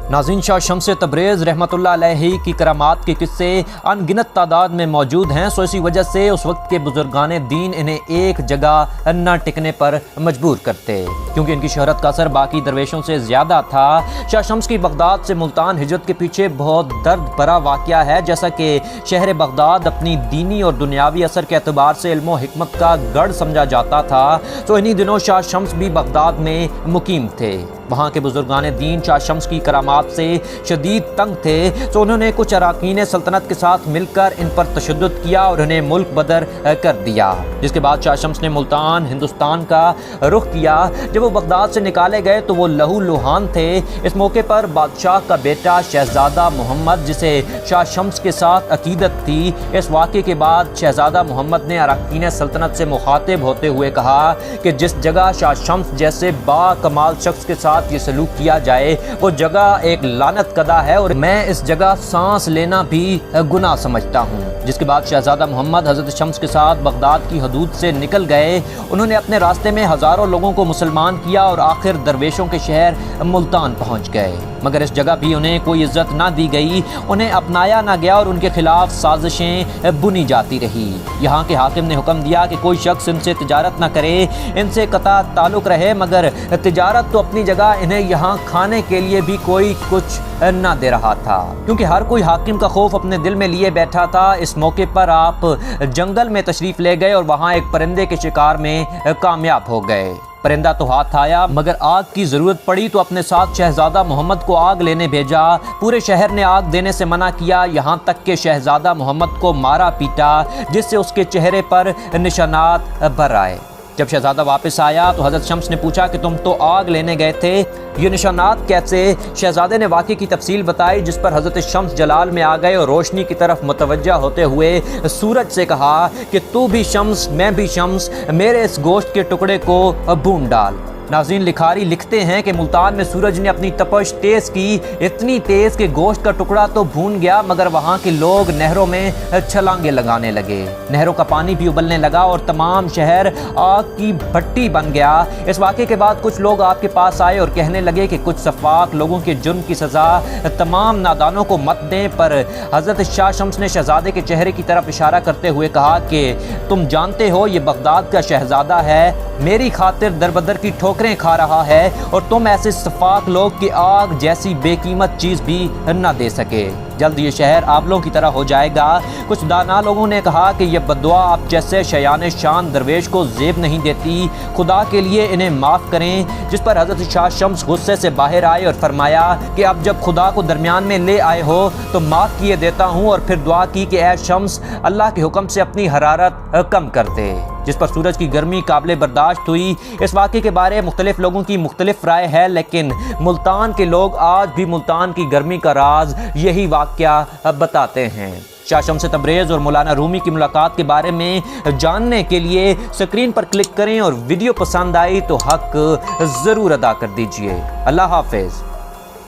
नाज़रीन, शाह शम्स तबरेज़ रहमतुल्लाह अलैहि की करामात के किस्से अनगिनत तादाद में मौजूद हैं। सो इसी वजह से उस वक्त के बुजुर्गान दीन इन्हें एक जगह न टिकने पर मजबूर करते, क्योंकि इनकी शहरत का असर बाकी दरवेशों से ज़्यादा था। शाह शम्स की बगदाद से मुल्तान हिजरत के पीछे बहुत दर्द भरा वाक़या है। जैसा कि शहर बगदाद अपनी दीनी और दुनियावी असर के एतबार से इल्म व हिकमत का गढ़ समझा जाता था, तो इन्हीं दिनों शाह शम्स भी बगदाद में मुकीम थे। वहाँ के बुजुर्गान दीन शाह शम्स की करामात से शदीद तंग थे, तो उन्होंने कुछ अराकीन सल्तनत के साथ मिलकर इन पर तशद्दुद किया और उन्हें मुल्क बदर कर दिया। जिसके बाद शाह शम्स ने मुल्तान हिंदुस्तान का रुख किया। जब वो बगदाद से निकाले गए तो वो लहू लुहान थे। इस मौके पर बादशाह का बेटा शहजादा मोहम्मद, जिसे शाह शम्स के साथ अकीदत थी, इस वाक़े के बाद शहजादा मोहम्मद ने अराकीन सल्तनत से मुखातिब होते हुए कहा कि जिस जगह शाह शम्स जैसे बाकमाल शख्स के साथ ये सलूक किया जाए वो जगह एक लानत कदा है और मैं इस जगह सांस लेना भी गुनाह समझता हूँ। जिसके बाद शहजादा मोहम्मद हज़रत शम्स के साथ बगदाद की हदूद से निकल गए। उन्होंने अपने रास्ते में हज़ारों लोगों को मुसलमान किया और आखिर दरवेशों के शहर मुल्तान पहुँच गए। मगर इस जगह भी उन्हें कोई इज्जत ना दी गई, उन्हें अपनाया ना गया और उनके खिलाफ साजिशें बुनी जाती रही। यहाँ के हाकिम ने हुक्म दिया कि कोई शख्स इनसे तिजारत ना करे, इनसे कता ताल्लुक़ रहे, मगर तिजारत तो अपनी जगह, इन्हें यहाँ खाने के लिए भी कोई कुछ ना दे रहा था, क्योंकि हर कोई हाकिम का खौफ अपने दिल में लिए बैठा था। इस मौके पर आप जंगल में तशरीफ़ ले गए और वहाँ एक परिंदे के शिकार में कामयाब हो गए। परिंदा तो हाथ आया, मगर आग की ज़रूरत पड़ी तो अपने साथ शहजादा मोहम्मद को आग लेने भेजा। पूरे शहर ने आग देने से मना किया, यहाँ तक कि शहजादा मोहम्मद को मारा पीटा, जिससे उसके चेहरे पर निशानात भर आए। जब शहजादा वापस आया तो हज़रत शम्स ने पूछा कि तुम तो आग लेने गए थे, ये निशानात कैसे? शहजादे ने वाक़े की तफसील बताई, जिस पर हज़रत शम्स जलाल में आ गए और रोशनी की तरफ मुतवज्जा होते हुए सूरज से कहा कि तू भी शम्स, मैं भी शम्स, मेरे इस गोश्त के टुकड़े को भून डाल। नाज़रीन, लिखारी लिखते हैं कि मुल्तान में सूरज ने अपनी तपश तेज़ की, इतनी तेज़ कि गोश्त का टुकड़ा तो भून गया, मगर वहाँ के लोग नहरों में छलांगे लगाने लगे। नहरों का पानी भी उबलने लगा और तमाम शहर आग की भट्टी बन गया। इस वाक़े के बाद कुछ लोग आपके पास आए और कहने लगे कि कुछ सफ़ाक लोगों के जुर्म की सज़ा तमाम नादानों को मत दें, पर हज़रत शाह शम्स ने शहजादे के चेहरे की तरफ इशारा करते हुए कहा कि तुम जानते हो ये बगदाद का शहजादा है, मेरी खातिर दरबदर की ठोकरें खा रहा है और तुम ऐसे सफाक लोग की आग जैसी बेकीमत चीज़ भी न दे सके। जल्द ये शहर आबलों की तरह हो जाएगा। कुछ दाना लोगों ने कहा कि यह बद्दुआ आप जैसे शयान शान दरवेश को ज़ेब नहीं देती, खुदा के लिए इन्हें माफ़ करें। जिस पर हज़रत शाह शम्स गुस्से से बाहर आए और फरमाया कि अब जब खुदा को दरमियान में ले आए हो तो माफ़ किए देता हूँ, और फिर दुआ की कि ऐ शम्स, अल्लाह के हुक्म से अपनी हरारत कम कर दे। जिस पर सूरज की गर्मी काबिल बर्दाश्त हुई। इस वाक़े के बारे में मुख्तलिफ लोगों की मुख्तलिफ राय है, लेकिन मुल्तान के लोग आज भी मुल्तान की गर्मी का राज यही वाक़या बताते हैं। शाह शम्स तबरेज़ और मौलाना रूमी की मुलाकात के बारे में जानने के लिए स्क्रीन पर क्लिक करें और वीडियो पसंद आई तो हक ज़रूर अदा कर दीजिए। अल्लाह हाफ़िज़।